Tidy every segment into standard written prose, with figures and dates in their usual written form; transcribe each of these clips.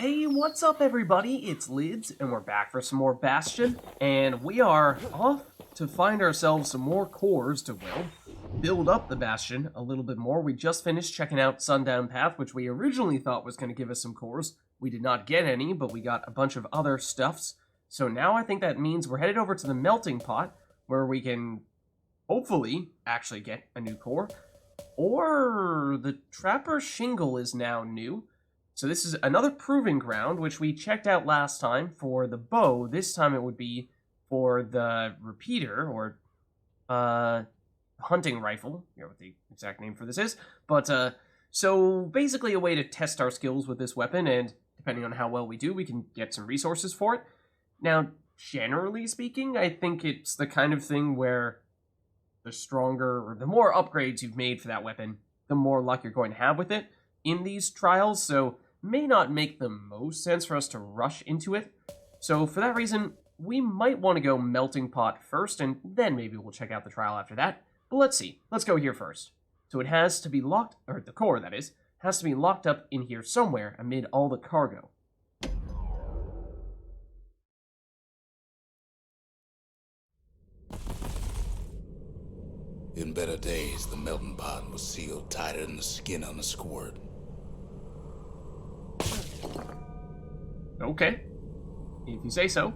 Hey, what's up everybody? It's Lids, and we're back for some more Bastion, and we are off to find ourselves some more cores to, well, build up the Bastion a little bit more. We just finished checking out Sundown Path, which we originally thought was going to give us some cores. We did not get any, but we got a bunch of other stuffs. So now I think that means we're headed over to the melting pot, where we can hopefully actually get a new core. Or the Trapper Shingle is now new. So this is another proving ground, which we checked out last time for the bow. This time it would be for the repeater, or hunting rifle. I forget what the exact name for this is. But, so basically a way to test our skills with this weapon, and depending on how well we do, we can get some resources for it. Now, generally speaking, I think it's the kind of thing where the stronger, or the more upgrades you've made for that weapon, the more luck you're going to have with it in these trials, so may not make the most sense for us to rush into it. So for that reason, we might want to go melting pot first, and then maybe we'll check out the trial after that. But let's see. Let's go here first. So it has to be locked, or the core that is, has to be locked up in here somewhere amid all the cargo. In better days, the melting pot was sealed tighter than the skin on a squirt. Okay. If you say so.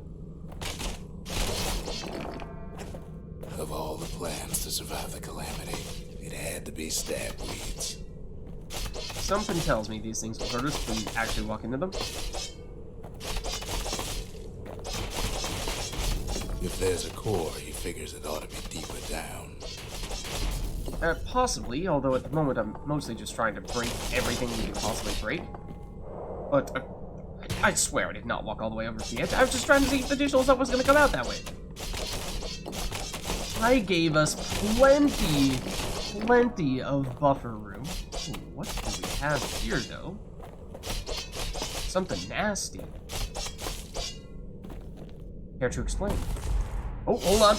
Of all the plans to survive the calamity, it had to be stab weeds. Something tells me these things will hurt us if we actually walk into them. If there's a core, he figures it ought to be deeper down. Possibly, although at the moment I'm mostly just trying to break everything we can possibly break. But, I swear I did not walk all the way over to the edge. I was just trying to see if the additional stuff was going to come out that way. I gave us plenty of buffer room. Ooh, what do we have here, though? Something nasty. Care to explain? Oh, hold on.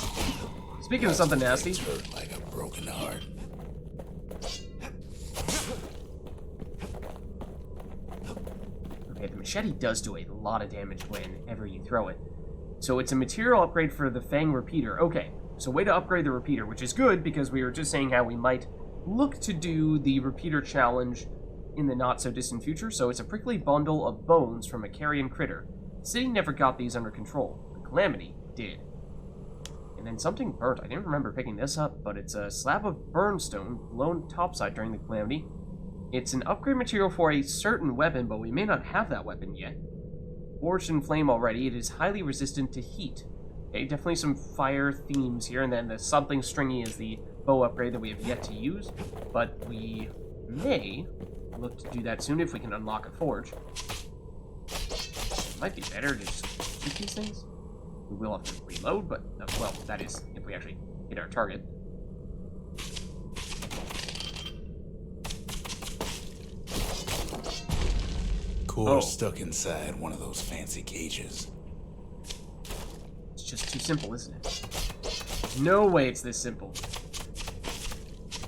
Speaking of something nasty. Hurt like a broken heart. Okay, the machete does do a lot of damage whenever you throw it. So it's a material upgrade for the Fang repeater. Okay, so way to upgrade the repeater, which is good because we were just saying how we might look to do the repeater challenge in the not-so-distant future. So it's a prickly bundle of bones from a carrion critter. The city never got these under control. The calamity did. And then something burnt. I didn't remember picking this up, but it's a slab of burnstone blown topside during the calamity. It's an upgrade material for a certain weapon, but we may not have that weapon yet. Forged in flame already, it is highly resistant to heat. Okay, definitely some fire themes here, and then the something stringy is the bow upgrade that we have yet to use, but we may look to do that soon if we can unlock a forge. It might be better to just shoot these things. We will have to reload, but, well, that is if we actually hit our target. Core stuck inside one of those fancy cages. It's just too simple, isn't it? No way it's this simple.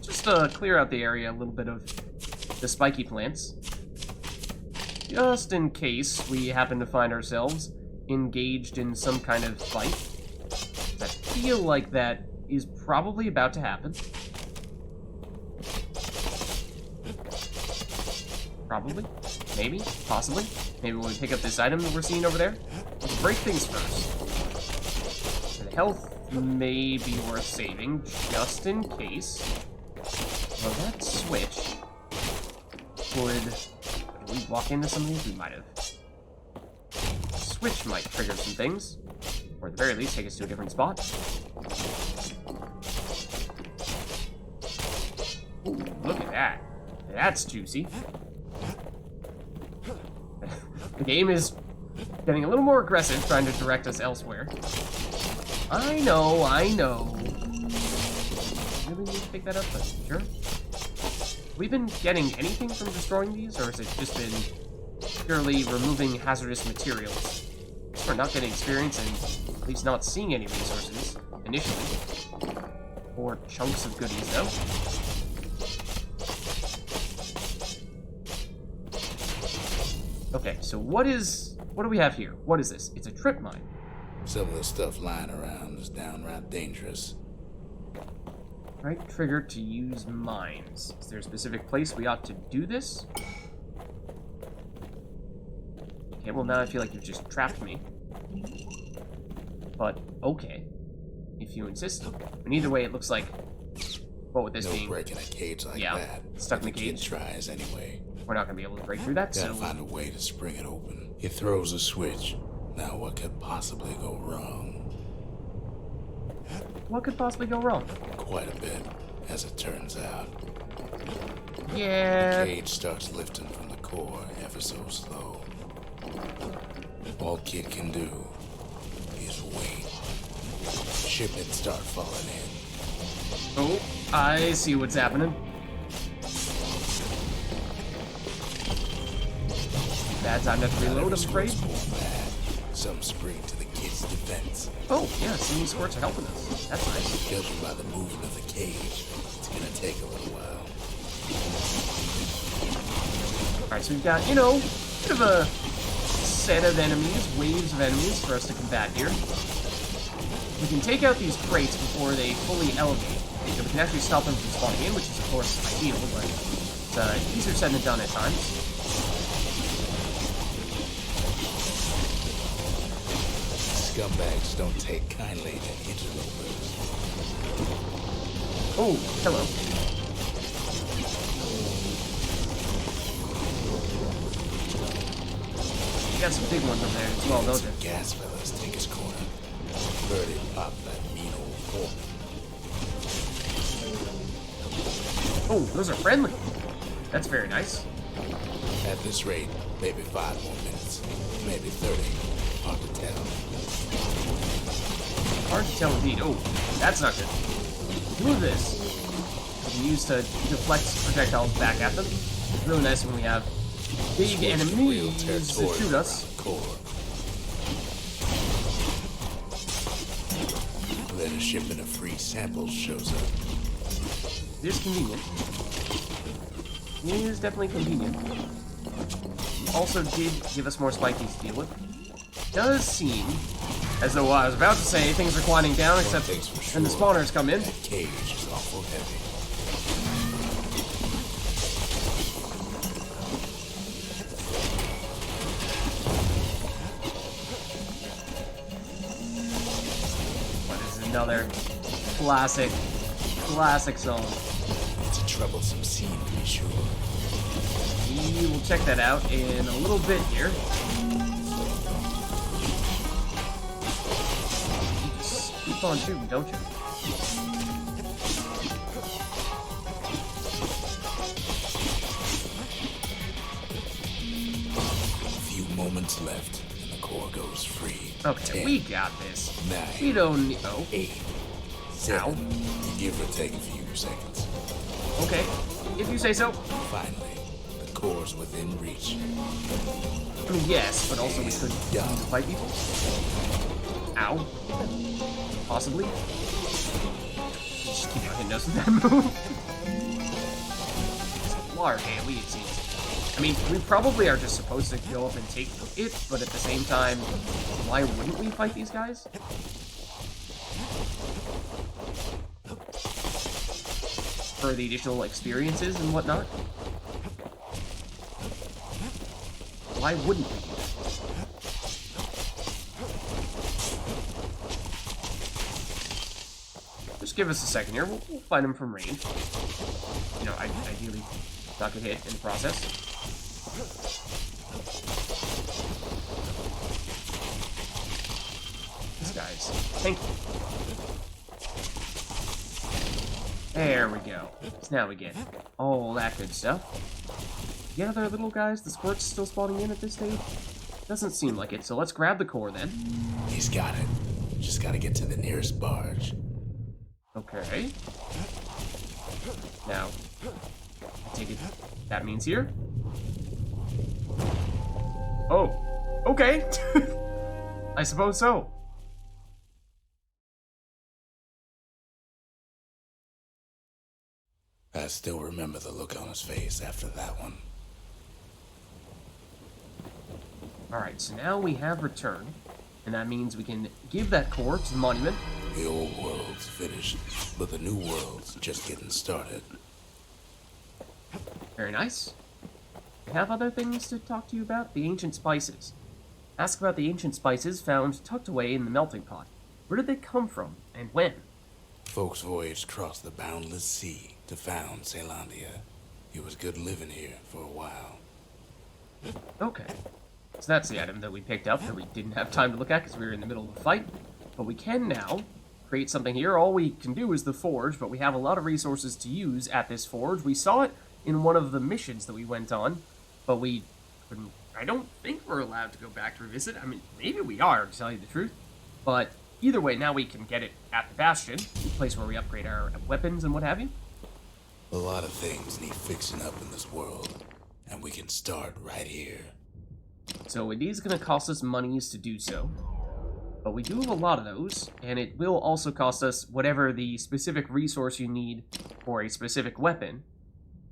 Just clear out the area a little bit of the spiky plants. Just in case we happen to find ourselves engaged in some kind of fight. I feel like that is probably about to happen. Probably. Maybe. Possibly. Maybe when we pick up this item that we're seeing over there. Let's break things first. The health may be worth saving, just in case. Well, that switch would... Did we walk into some of these? We might have. Switch might trigger some things, or at the very least take us to a different spot. Ooh, look at that. That's juicy. The game is getting a little more aggressive, trying to direct us elsewhere. I know. Really need to pick that up, but sure. We've been getting anything from destroying these, or has it just been purely removing hazardous materials? We're not getting experience and at least not seeing any resources initially. Or chunks of goodies, though. Okay, so what do we have here? What is this? It's a trip mine. Some of the stuff lying around is downright dangerous. Right trigger to use mines. Is there a specific place we ought to do this? Okay, well now I feel like you've just trapped me. But, okay. If you insist. And either way, it looks like... What with this no being... breaking a cage like that. Stuck in the If the kid cage. tries anyway. We're not going to be able to break through that, Gotta so... find a way to spring it open. He throws a switch. Now what could possibly go wrong? What could possibly go wrong? Quite a bit, as it turns out. Yeah... The cage starts lifting from the core ever so slow. All Kid can do is wait. Shipments start falling in. Oh, I see what's happening. Bad time to reload, I'm afraid. Some spring to the kid's defense. Oh, yeah, some of these squirts are helping us. That's nice. Judging by the movement of the cage, it's gonna take a little while. Alright, so we've got, you know, a bit of a set of enemies, waves of enemies for us to combat here. We can take out these crates before they fully elevate. We can actually stop them from spawning in, which is, of course, ideal, but it's easier said than done at times. Scumbags don't take kindly to interlopers. Oh, hello. You got some big ones over there as well, don't you? Gas fellas take his corner. Birdie pop that mean old fork. Oh, those are friendly. That's very nice. At this rate, maybe 5 more minutes. Maybe 30. Hard to tell. Hard to tell indeed. Oh, that's not good. Do this. We can use to deflect projectiles back at them. It's really nice when we have big enemies to shoot us. Then a shipment of free samples shows up. It is convenient. It is definitely convenient. Also did give us more spikies to deal with. Does seem as though I was about to say things are quieting down, except when the spawners come in. That cage is awful heavy. What is another classic song? It's a troublesome scene to be sure. We will check that out in a little bit here. Keep on shooting, don't you? A few moments left, and the core goes free. Okay, 10, we got this. 9, We don't need... Oh, 8, 7. Give or take a few seconds. okay. If you say so. Finally, the core's within reach. I mean, yes, but also we could fight people. Ow. Possibly. Just keep hitting us with that move. It's a large AoE, it seems. I mean, we probably are just supposed to go up and take it, but at the same time, why wouldn't we fight these guys? For the additional experiences and whatnot? Why wouldn't we do that? Just give us a second here. We'll find him from range. You know, ideally not get hit in the process. This guy's tanky. There we go. So now we get all that good stuff. The other little guys, the squirt's still spawning in at this stage? Doesn't seem like it, so let's grab the core then. He's got it. Just gotta get to the nearest barge. Okay. Now, I take it that means here? Oh, okay. I suppose so. I still remember the look on his face after that one. Alright, so now we have returned, and that means we can give that core to the monument. The old world's finished, but the new world's just getting started. Very nice. We have other things to talk to you about. The ancient spices. Ask about the ancient spices found tucked away in the melting pot. Where did they come from, and when? Folks voyaged across the boundless sea to found Caelondia. It was good living here for a while. Okay. So that's the item that we picked up that we didn't have time to look at because we were in the middle of the fight. But we can now create something here. All we can do is the forge, but we have a lot of resources to use at this forge. We saw it in one of the missions that we went on, but we couldn't. I don't think we're allowed to go back to revisit. I mean, maybe we are, to tell you the truth. But either way, now we can get it at the Bastion, the place where we upgrade our weapons and what have you. A lot of things need fixing up in this world, and we can start right here. So it is going to cost us monies to do so. But we do have a lot of those, and it will also cost us whatever the specific resource you need for a specific weapon.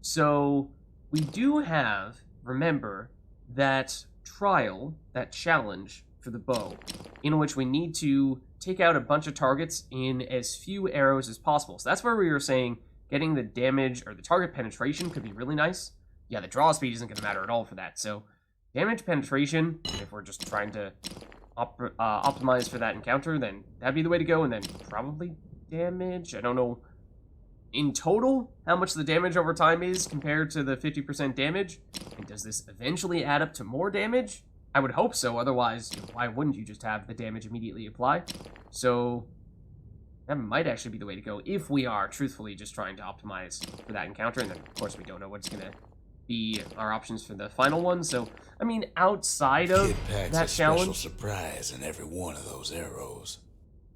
So we do have, remember, that trial, that challenge for the bow, in which we need to take out a bunch of targets in as few arrows as possible. So that's where we were saying getting the damage or the target penetration could be really nice. Yeah, the draw speed isn't going to matter at all for that. So damage penetration, if we're just trying to optimize for that encounter, then that'd be the way to go. And then probably damage. I don't know in total how much the damage over time is compared to the 50% damage. And does this eventually add up to more damage? I would hope so. Otherwise, why wouldn't you just have the damage immediately apply? So that might actually be the way to go if we are truthfully just trying to optimize for that encounter. And then, of course, we don't know what's going to be our options for the final one. So, I mean, outside of that challenge, special surprise in every one of those arrows.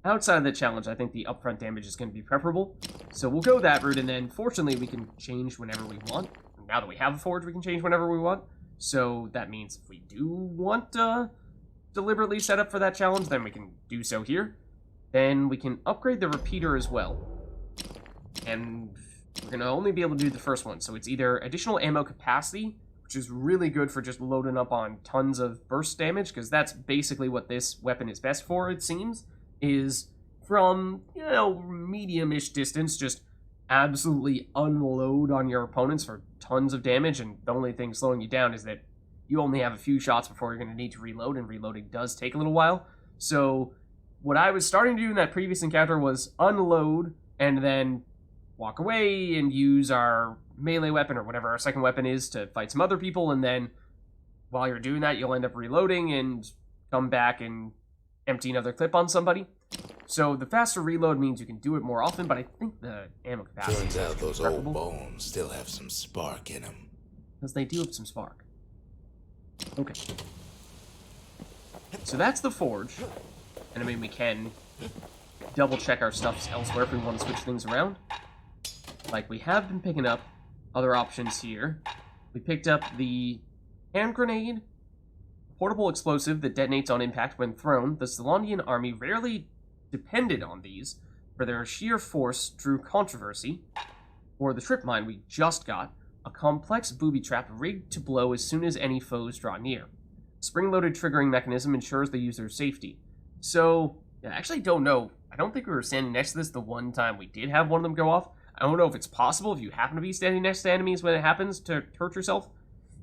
Outside of the challenge, I think the upfront damage is going to be preferable. So we'll go that route, and then fortunately we can change whenever we want. Now that we have a forge, we can change whenever we want. So that means if we do want to deliberately set up for that challenge, then we can do so here. Then we can upgrade the repeater as well. And we're going to only be able to do the first one. So it's either additional ammo capacity, which is really good for just loading up on tons of burst damage, because that's basically what this weapon is best for, it seems, is from, you know, medium-ish distance, just absolutely unload on your opponents for tons of damage, and the only thing slowing you down is that you only have a few shots before you're going to need to reload, and reloading does take a little while. So what I was starting to do in that previous encounter was unload and then walk away and use our melee weapon or whatever our second weapon is to fight some other people, and then while you're doing that, you'll end up reloading and come back and empty another clip on somebody. So the faster reload means you can do it more often, but I think the ammo capacity Turns out those old preferable, bones still have some spark in them. because they do have some spark. Okay. So that's the forge. And I mean, we can double check our stuffs elsewhere if we want to switch things around. Like, we have been picking up other options here. We picked up the hand grenade, portable explosive that detonates on impact when thrown. The Caelondian army rarely depended on these for their sheer force drew controversy. Or the trip mine we just got, a complex booby trap rigged to blow as soon as any foes draw near. Spring-loaded triggering mechanism ensures the user's safety. So, yeah, I actually don't know. I don't think we were standing next to this the one time we did have one of them go off. I don't know if it's possible if you happen to be standing next to enemies when it happens to hurt yourself.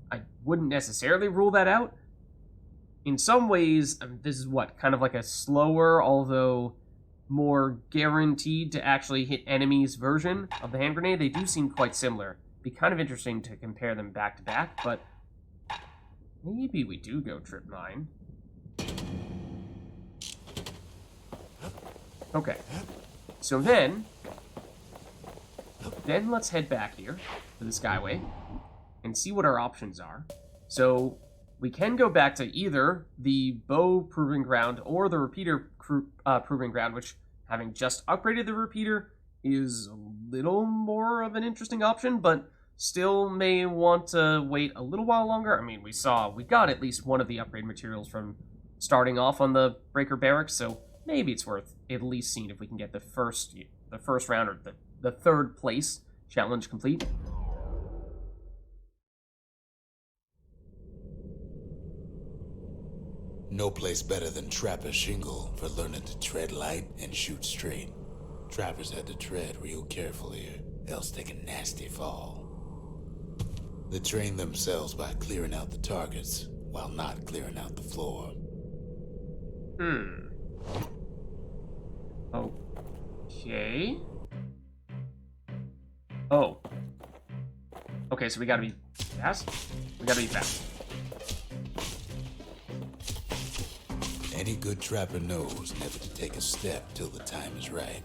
I wouldn't necessarily rule that out. In some ways, this is what, kind of like a slower, although more guaranteed to actually hit enemies version of the hand grenade. They do seem quite similar. Be kind of interesting to compare them back to back, but maybe we do go trip mine. Okay. So then let's head back here to the Skyway and see what our options are. So we can go back to either the bow proving ground or the repeater proving ground, which, having just upgraded the repeater, is a little more of an interesting option, but still may want to wait a little while longer. I mean, we got at least one of the upgrade materials from starting off on the Breaker Barracks, so maybe it's worth at least seeing if we can get the first round, or the third place challenge complete. All No place better than Trapper Shingle for learning to tread light and shoot straight. Trappers had to tread real careful here, else take a nasty fall. They train themselves by clearing out the targets, while not clearing out the floor. Okay. Oh. Okay, so we gotta be fast? We gotta be fast. Any good trapper knows never to take a step till the time is right.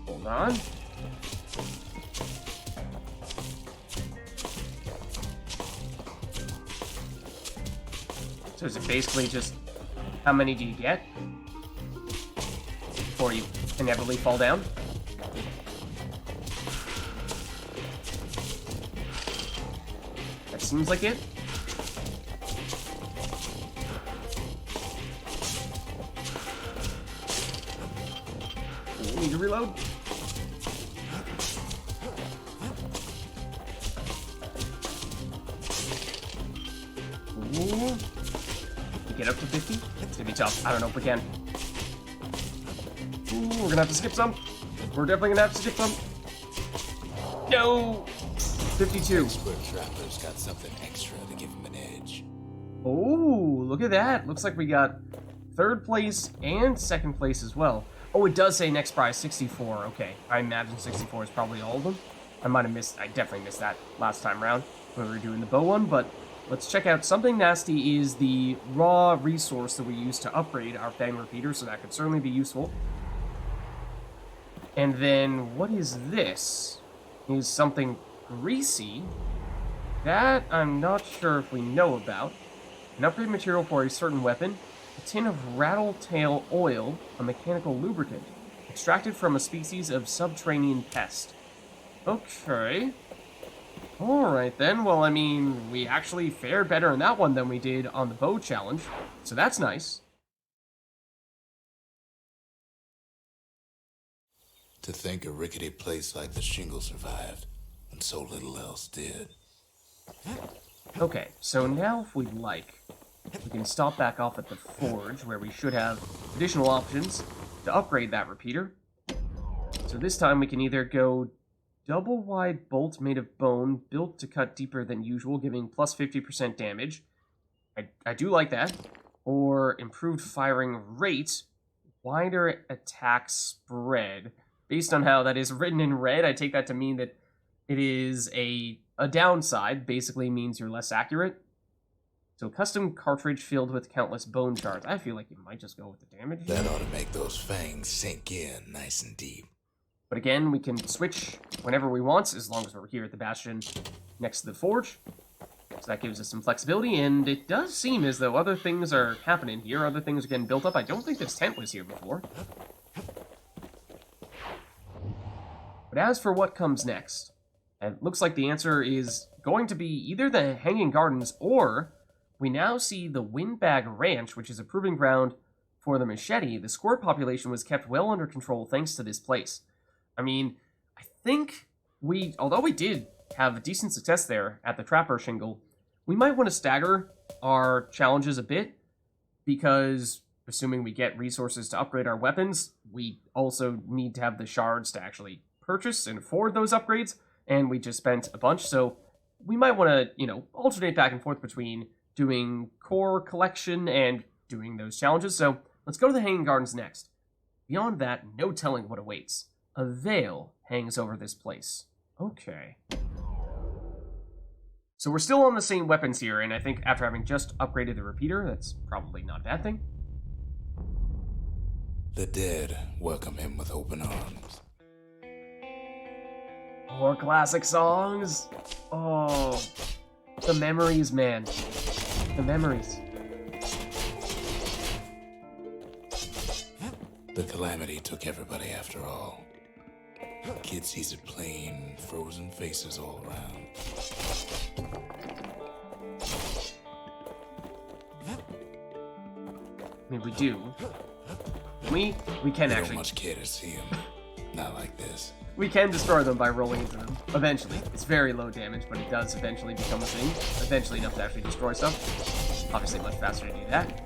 Hold on. So is it basically just how many do you get before you inevitably fall down? That seems like it. Need to reload. Ooh. Get up to 50? It's gonna be tough. I don't know if we can. Ooh, we're gonna have to skip some. We're definitely gonna have to skip some. No! 52. Expert trappers got something extra to give them an edge. Oh, look at that. Looks like we got 3rd place and 2nd place as well. Oh, it does say next prize 64. Okay, I imagine 64 is probably all of them. I definitely missed that last time around when we were doing the bow one, but let's check out something nasty is the raw resource that we use to upgrade our Fang Repeater, so that could certainly be useful. And then, what is this? Is something greasy. That I'm not sure if we know about. An upgrade material for a certain weapon. A tin of rattletail oil, a mechanical lubricant, extracted from a species of subterranean pest. Okay. Alright then, well I mean, we actually fared better in that one than we did on the bow challenge, so that's nice. To think a rickety place like the Shingle survived, and so little else did. Okay, so now if we'd like, we can stop back off at the forge, where we should have additional options to upgrade that repeater. So this time we can either go double wide bolt made of bone, built to cut deeper than usual, giving plus 50% damage. I do like that. Or improved firing rate, wider attack spread. Based on how that is written in red, I take that to mean that it is a downside, basically means you're less accurate. So custom cartridge filled with countless bone shards. I feel like you might just go with the damage. That ought to make those fangs sink in nice and deep. But again, we can switch whenever we want, as long as we're here at the Bastion next to the forge. So that gives us some flexibility, and it does seem as though other things are happening here. Other things are getting built up. I don't think this tent was here before. But as for what comes next, it looks like the answer is going to be either the Hanging Gardens, or we now see the Windbag Ranch, which is a proving ground for the machete. The squirt population was kept well under control thanks to this place. I mean, I think although we did have a decent success there at the Trapper Shingle, we might want to stagger our challenges a bit, because assuming we get resources to upgrade our weapons, we also need to have the shards to actually purchase and afford those upgrades, and we just spent a bunch, so we might want to, alternate back and forth between doing core collection and doing those challenges. So let's go to the Hanging Gardens next. Beyond that, no telling what awaits. A veil hangs over this place. Okay. So we're still on the same weapons here, and I think after having just upgraded the repeater, that's probably not a bad thing. The dead welcome him with open arms. More classic songs. Oh, the memories, man. The memories. The calamity took everybody after all. Kid sees it plain, frozen faces all around. I mean, we do. We can I actually. don't much care to see him. Not like this. We can destroy them by rolling into them. Eventually. It's very low damage, but it does eventually become a thing. Eventually enough to actually destroy stuff. obviously much faster to do that.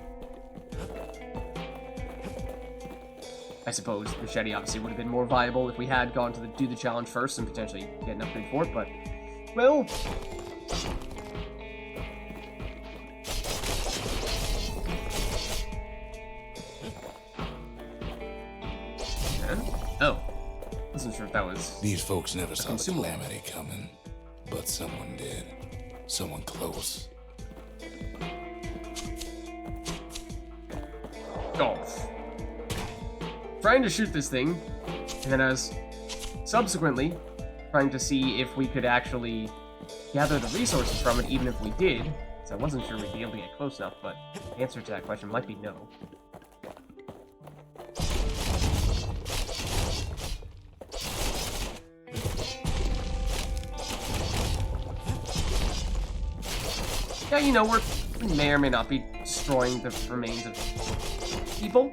I suppose machete obviously would have been more viable if we had gone to do the challenge first and potentially get an upgrade for it, but, well... Oh. Wasn't sure if that was... These folks never saw the calamity coming, but someone did. Someone close. Golf. Trying to shoot this thing, and then I was subsequently trying to see if we could actually gather the resources from it, even if we did. So I wasn't sure we'd be able to get close enough, but the answer to that question might be no. Yeah, you know, we may or may not be destroying the remains of people.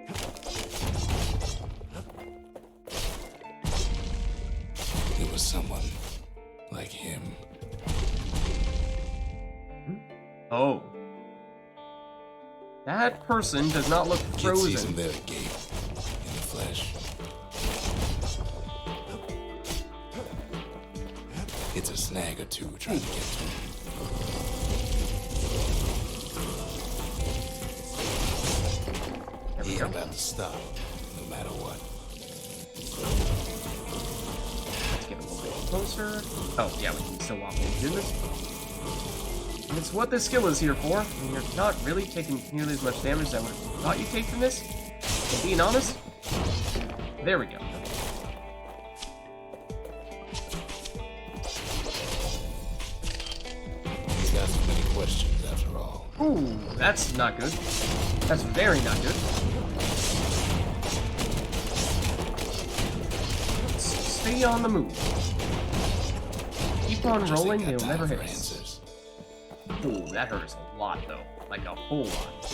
It was someone like him. Oh. That person does not look frozen. Kid sees him there at gate, in the flesh. It's a snag or two trying to get to him. He ain't about to stop, no matter what. Let's get a little bit closer. Oh, yeah, we can still walk into this. And it's what this skill is here for. I mean, you're not really taking nearly as much damage as I would have thought you'd take from this. But being honest, there we go. He's got so many questions after all. Ooh, that's not good. That's very not good. Stay on the move. Keep on rolling, they'll never hit us. Ooh, that hurt us a lot, though. Like a whole lot.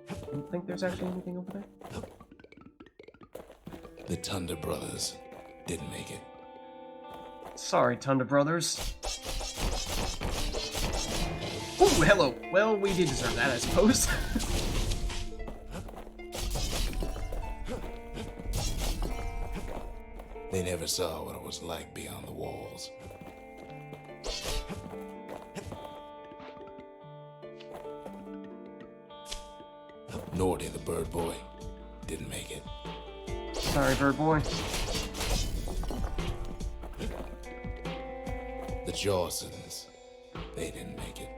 I don't think there's actually anything over there. The Thunder Brothers didn't make it. Sorry, Thunder Brothers. Ooh, hello. Well, we did deserve that, I suppose. They never saw what it was like beyond the walls. Nor did the bird boy. Didn't make it. Sorry, bird boy. The Jawsons. They didn't make it.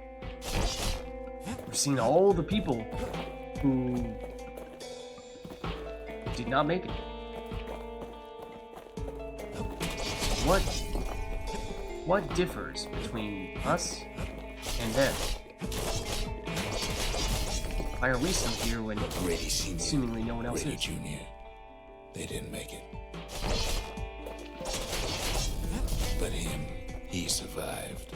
We've seen all the people who did not make it. What differs between us and them? Why are we still here when Grady Sr., seemingly no one else Grady is? Jr., they didn't make it. But him, he survived.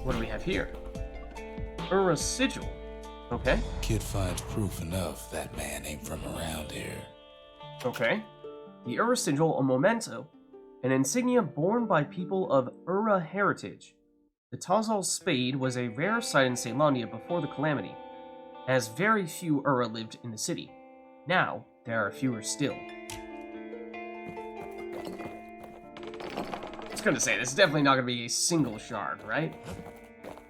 What do we have here? A sigil. Okay. Kid finds proof enough that man ain't from around here. Okay. The Ura sigil, a memento, an insignia borne by people of Ura heritage. The Tazal spade was a rare sight in Caelondia before the calamity, as very few Ura lived in the city. Now, there are fewer still. I was gonna say, this is definitely not gonna be a single shard, right?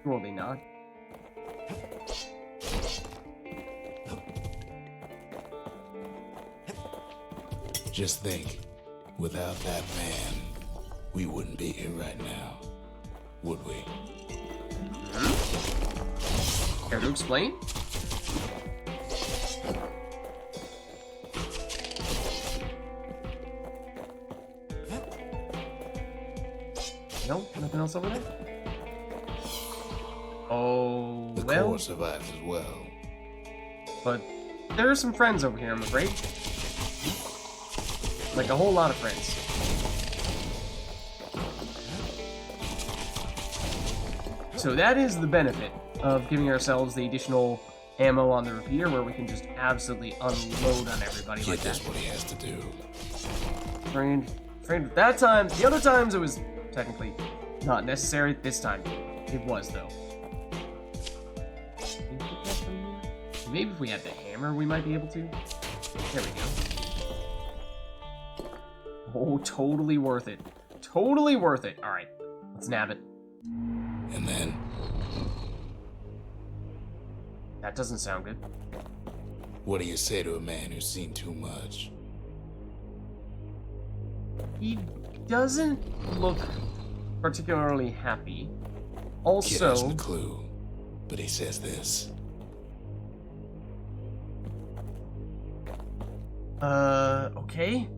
Surely not. Just think, without that man, we wouldn't be here right now, would we? Care to explain? No? Nothing else over there? Oh, The well, core survives as well. but there are some friends over here, I'm afraid. Like a whole lot of friends. So that is the benefit of giving ourselves the additional ammo on the repeater where we can just absolutely unload on everybody like that. That's what he has to do. Trained at that time. The other times it was technically not necessary. This time it was, though. Maybe if we had the hammer, we might be able to. There we go. Oh, totally worth it. Totally worth it. All right, let's nab it. And then... That doesn't sound good. What do you say to a man who's seen too much? He doesn't look particularly happy. Kid Also... hasn't a clue, but he says this. Okay.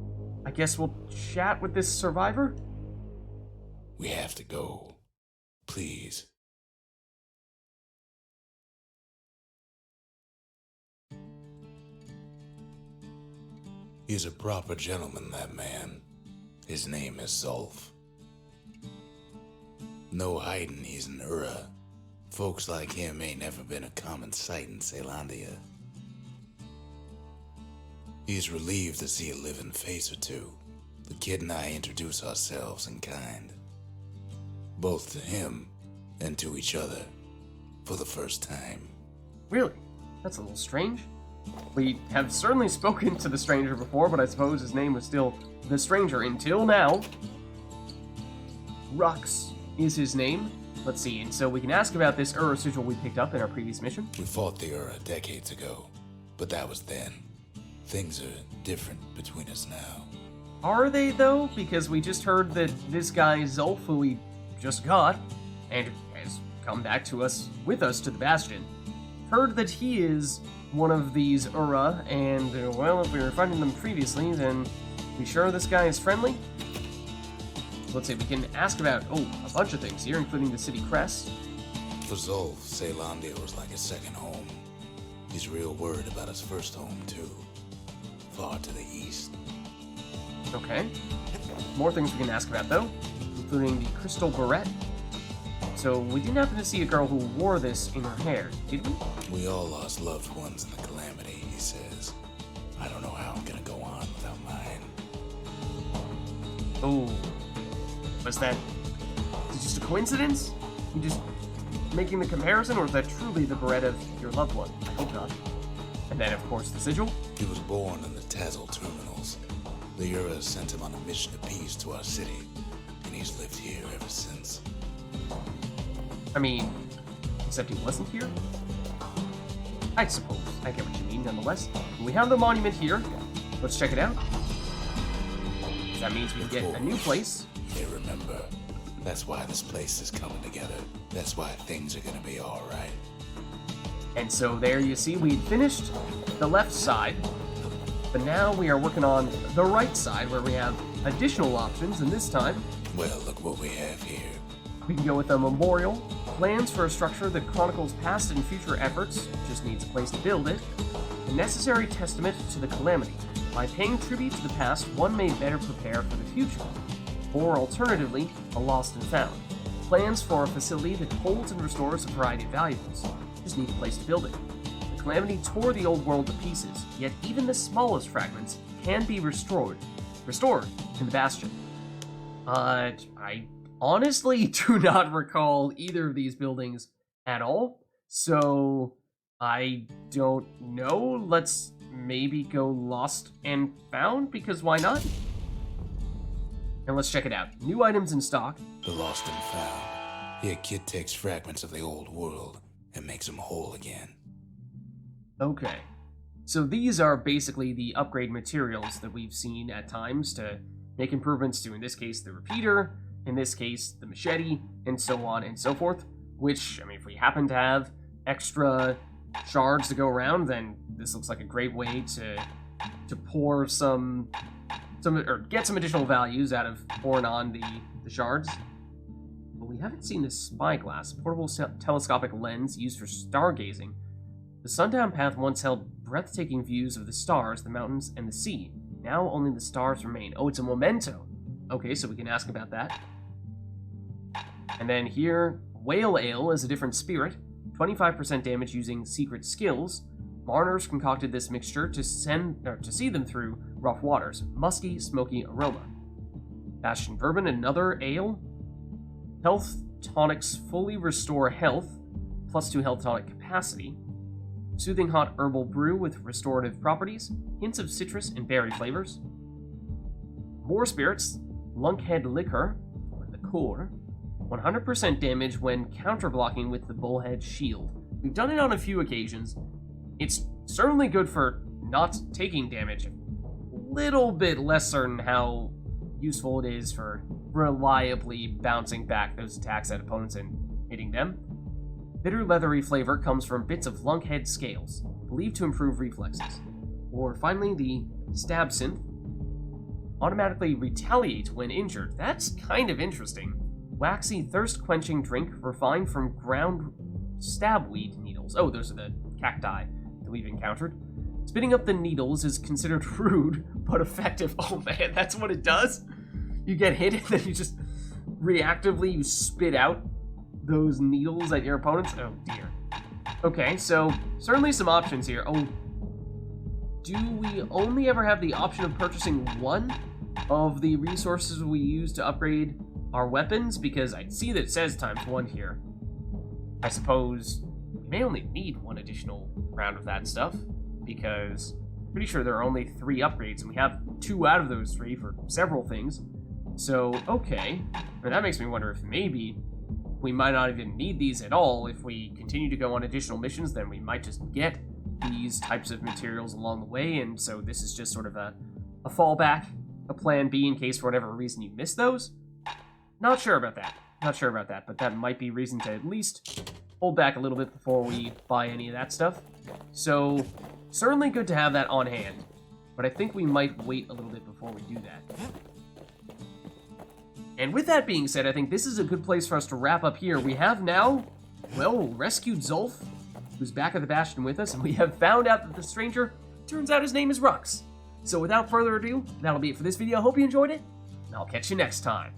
I guess we'll chat with this survivor? We have to go. Please. He's a proper gentleman, that man. His name is ZULF. No hiding he's an Ura. Folks like him ain't never been a common sight in Caelondia. He's relieved to see a living face or two. The kid and I introduce ourselves in kind. Both to him and to each other. For the first time. Really? That's a little strange. We have certainly spoken to the stranger before, but I suppose his name was still the stranger until now. Rux is his name. Let's see, and so we can ask about this Ura sigil we picked up in our previous mission. We fought the Ura decades ago, but that was then. Things are different between us now. Are they, though? Because we just heard that this guy ZULF, who we just got, and has come back to us, with us to the Bastion, heard that he is one of these Ura, and, well, if we were fighting them previously, then we sure this guy is friendly? Let's see, we can ask about, a bunch of things here, including the city crest. For ZULF, Caelondia was like a second home. He's real worried about his first home, too. Far to the east. Okay. More things we can ask about, though, including the crystal barrette. So, we didn't happen to see a girl who wore this in her hair, did we? We all lost loved ones in the calamity, he says. I don't know how I'm gonna go on without mine. Oh. Was that just a coincidence? You just making the comparison, or is that truly the barrette of your loved one? I hope not. And then, of course, the sigil. He was born in the Tazzle terminals. The Ura sent him on a mission of peace to our city, and he's lived here ever since. I mean, except he wasn't here? I suppose. I get what you mean, nonetheless. We have the monument here. Let's check it out. That means we can get a new place. Hey, remember, that's why this place is coming together. That's why things are gonna be alright. And so there you see, we finished the left side, but now we are working on the right side where we have additional options, and this time, well, look what we have here. we can go with a memorial, plans for a structure that chronicles past and future efforts, just needs a place to build it, a necessary testament to the calamity. By paying tribute to the past, one may better prepare for the future. Or alternatively, a lost and found. Plans for a facility that holds and restores a variety of valuables. Just need a place to build it. The calamity tore the old world to pieces, yet even the smallest fragments can be restored in the Bastion. I honestly do not recall either of these buildings at all, so I don't know. Let's maybe go lost and found, because why not? And let's check it out. New items in stock. The lost and found. Here, kid takes fragments of the old world and makes them whole again. Okay. So these are basically the upgrade materials that we've seen at times to make improvements to, in this case, the repeater, in this case, the machete, and so on and so forth. Which, I mean, if we happen to have extra shards to go around, then this looks like a great way to pour some or get some additional values out of pouring on the shards. But we haven't seen this spyglass, portable telescopic lens used for stargazing. The sundown path once held breathtaking views of the stars, the mountains, and the sea. Now only the stars remain. Oh, it's a memento. Okay, so we can ask about that. And then here, whale ale is a different spirit. 25% damage using secret skills. Mariners concocted this mixture to see them through rough waters. Musky, smoky aroma. Bastion Bourbon, another ale. Health tonics fully restore health, +2 health tonic capacity. Soothing hot herbal brew with restorative properties. Hints of citrus and berry flavors. More spirits. Lunkhead liquor, or liqueur. 100% damage when counterblocking with the bullhead shield. We've done it on a few occasions. It's certainly good for not taking damage. A little bit less certain how useful it is for reliably bouncing back those attacks at opponents and hitting them. Bitter leathery flavor comes from bits of lunkhead scales, believed to improve reflexes. Or finally, the stab synth. Automatically retaliate when injured. That's kind of interesting. Waxy thirst-quenching drink refined from ground stabweed needles. Oh, those are the cacti that we've encountered. Spitting up the needles is considered rude, but effective. Oh man, that's what it does? You get hit and then you just reactively spit out those needles at your opponents? Oh dear. Okay, so certainly some options here. Oh, do we only ever have the option of purchasing one of the resources we use to upgrade our weapons? Because I see that it says ×1 here. I suppose we may only need one additional round of that stuff, because I'm pretty sure there are only 3 upgrades, and we have 2 out of those 3 for several things. So, okay. And that makes me wonder if maybe we might not even need these at all. If we continue to go on additional missions, then we might just get these types of materials along the way, and so this is just sort of a fallback, a plan B in case for whatever reason you miss those. Not sure about that. Not sure about that, but that might be reason to at least hold back a little bit before we buy any of that stuff. So, certainly good to have that on hand, but I think we might wait a little bit before we do that. And with that being said, I think this is a good place for us to wrap up here. We have now, well, rescued ZULF, who's back at the Bastion with us, and we have found out that the stranger, turns out his name is Rux. So without further ado, that'll be it for this video. I hope you enjoyed it, and I'll catch you next time.